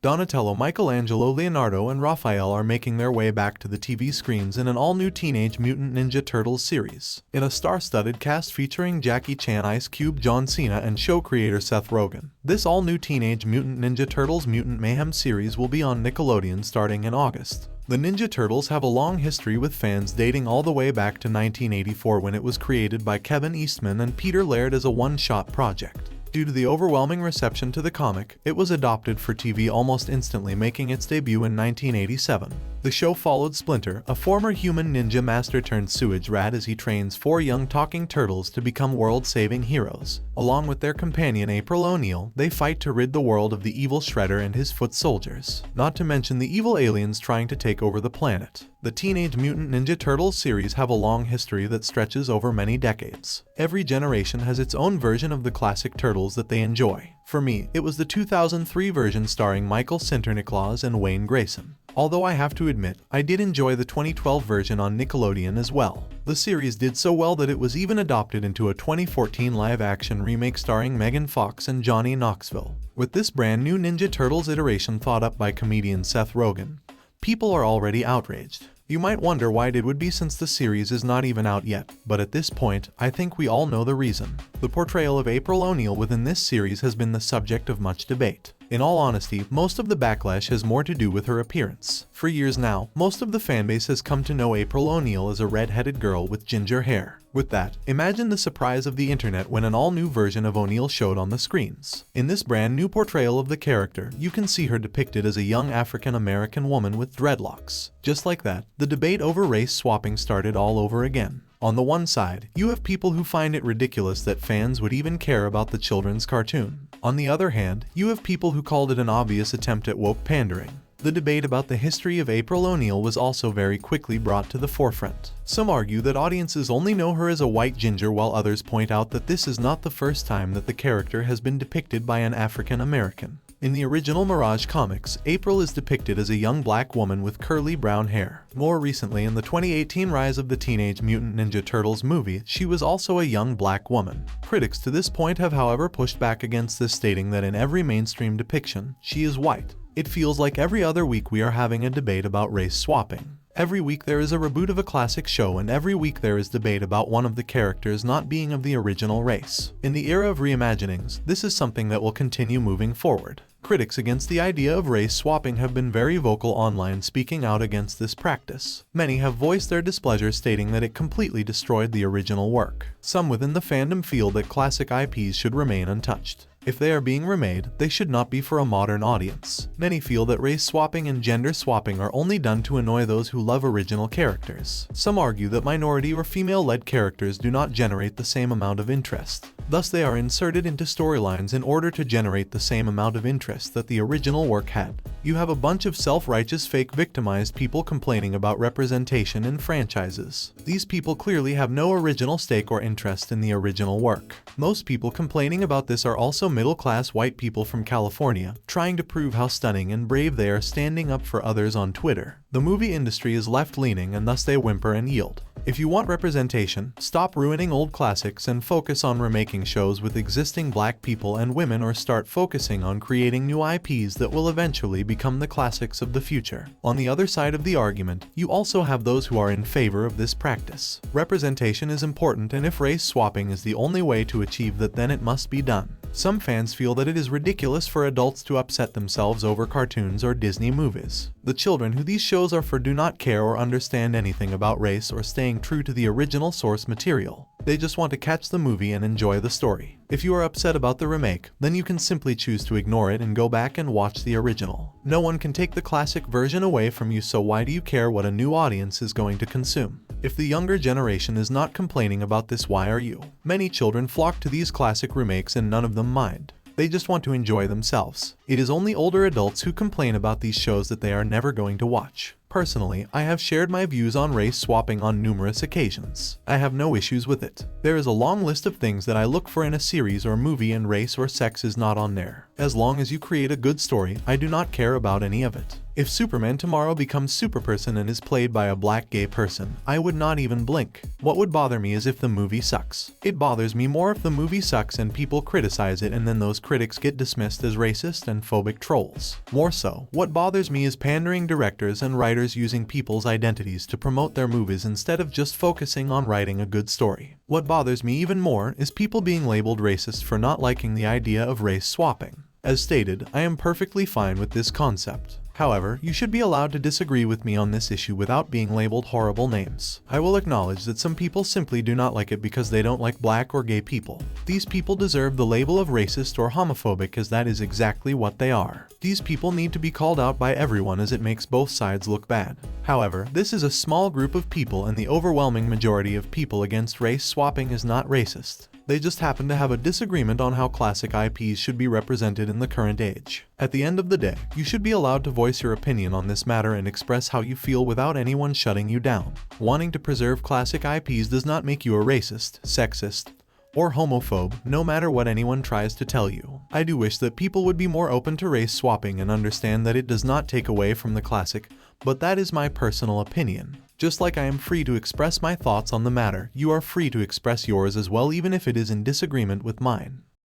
Donatello, Michelangelo, Leonardo, and Raphael are making their way back to the TV screens in an all-new Teenage Mutant Ninja Turtles series. In a star-studded cast featuring Jackie Chan, Ice Cube, John Cena, and show creator Seth Rogen. This all-new Teenage Mutant Ninja Turtles Mutant Mayhem series will be on Nickelodeon starting in August. The Ninja Turtles have a long history with fans dating all the way back to 1984 when it was created by Kevin Eastman and Peter Laird as a one-shot project. Due to the overwhelming reception to the comic, it was adopted for TV almost instantly, making its debut in 1987. The show followed Splinter, a former human ninja master turned sewage rat, as he trains 4 young talking turtles to become world-saving heroes. Along with their companion April O'Neil, they fight to rid the world of the evil Shredder and his foot soldiers, not to mention the evil aliens trying to take over the planet. The Teenage Mutant Ninja Turtles series have a long history that stretches over many decades. Every generation has its own version of the classic Turtles that they enjoy. For me, it was the 2003 version starring Michael Sinterniklaas and Wayne Grayson. Although I have to admit, I did enjoy the 2012 version on Nickelodeon as well. The series did so well that it was even adopted into a 2014 live-action remake starring Megan Fox and Johnny Knoxville. With this brand new Ninja Turtles iteration thought up by comedian Seth Rogen, people are already outraged. You might wonder why it would be, since the series is not even out yet, but at this point, I think we all know the reason. The portrayal of April O'Neil within this series has been the subject of much debate. In all honesty, most of the backlash has more to do with her appearance. For years now, most of the fanbase has come to know April O'Neil as a red-headed girl with ginger hair. With that, imagine the surprise of the internet when an all-new version of O'Neil showed on the screens. In this brand new portrayal of the character, you can see her depicted as a young African-American woman with dreadlocks. Just like that, the debate over race swapping started all over again. On the one side, you have people who find it ridiculous that fans would even care about the children's cartoon. On the other hand, you have people who called it an obvious attempt at woke pandering. The debate about the history of April O'Neil was also very quickly brought to the forefront. Some argue that audiences only know her as a white ginger, while others point out that this is not the first time that the character has been depicted by an African American. In the original Mirage comics, April is depicted as a young black woman with curly brown hair. More recently, in the 2018 Rise of the Teenage Mutant Ninja Turtles movie, she was also a young black woman. Critics to this point have, however, pushed back against this, stating that in every mainstream depiction, she is white. It feels like every other week we are having a debate about race swapping. Every week there is a reboot of a classic show, and every week there is debate about one of the characters not being of the original race. In the era of reimaginings, this is something that will continue moving forward. Critics against the idea of race swapping have been very vocal online, speaking out against this practice. Many have voiced their displeasure, stating that it completely destroyed the original work. Some within the fandom feel that classic IPs should remain untouched. If they are being remade, they should not be for a modern audience. Many feel that race swapping and gender swapping are only done to annoy those who love original characters. Some argue that minority or female-led characters do not generate the same amount of interest. Thus, they are inserted into storylines in order to generate the same amount of interest that the original work had. You have a bunch of self-righteous, fake victimized people complaining about representation in franchises. These people clearly have no original stake or interest in the original work. Most people complaining about this are also middle-class white people from California, trying to prove how stunning and brave they are, standing up for others on Twitter. The movie industry is left-leaning, and thus they whimper and yield. If you want representation, stop ruining old classics and focus on remaking shows with existing black people and women, or start focusing on creating new IPs that will eventually become the classics of the future. On the other side of the argument, you also have those who are in favor of this practice. Representation is important, and if race swapping is the only way to achieve that, then it must be done. Some fans feel that it is ridiculous for adults to upset themselves over cartoons or Disney movies. The children who these shows are for do not care or understand anything about race or staying true to the original source material. They just want to catch the movie and enjoy the story. If you are upset about the remake, then you can simply choose to ignore it and go back and watch the original. No one can take the classic version away from you, so why do you care what a new audience is going to consume? If the younger generation is not complaining about this, why are you? Many children flock to these classic remakes and none of them mind. They just want to enjoy themselves. It is only older adults who complain about these shows that they are never going to watch. Personally, I have shared my views on race swapping on numerous occasions. I have no issues with it. There is a long list of things that I look for in a series or movie, and race or sex is not on there. As long as you create a good story, I do not care about any of it. If Superman tomorrow becomes Superperson and is played by a black gay person, I would not even blink. What would bother me is if the movie sucks. It bothers me more if the movie sucks and people criticize it and then those critics get dismissed as racist and phobic trolls. More so, what bothers me is pandering directors and writers using people's identities to promote their movies instead of just focusing on writing a good story. What bothers me even more is people being labeled racist for not liking the idea of race swapping. As stated, I am perfectly fine with this concept. However, you should be allowed to disagree with me on this issue without being labeled horrible names. I will acknowledge that some people simply do not like it because they don't like black or gay people. These people deserve the label of racist or homophobic, as that is exactly what they are. These people need to be called out by everyone, as it makes both sides look bad. However, this is a small group of people, and the overwhelming majority of people against race swapping is not racist. They just happen to have a disagreement on how classic IPs should be represented in the current age. At the end of the day, you should be allowed to voice your opinion on this matter and express how you feel without anyone shutting you down. Wanting to preserve classic IPs does not make you a racist, sexist, or homophobe, no matter what anyone tries to tell you. I do wish that people would be more open to race swapping and understand that it does not take away from the classic, but that is my personal opinion. Just like I am free to express my thoughts on the matter, you are free to express yours as well, even if it is in disagreement with mine.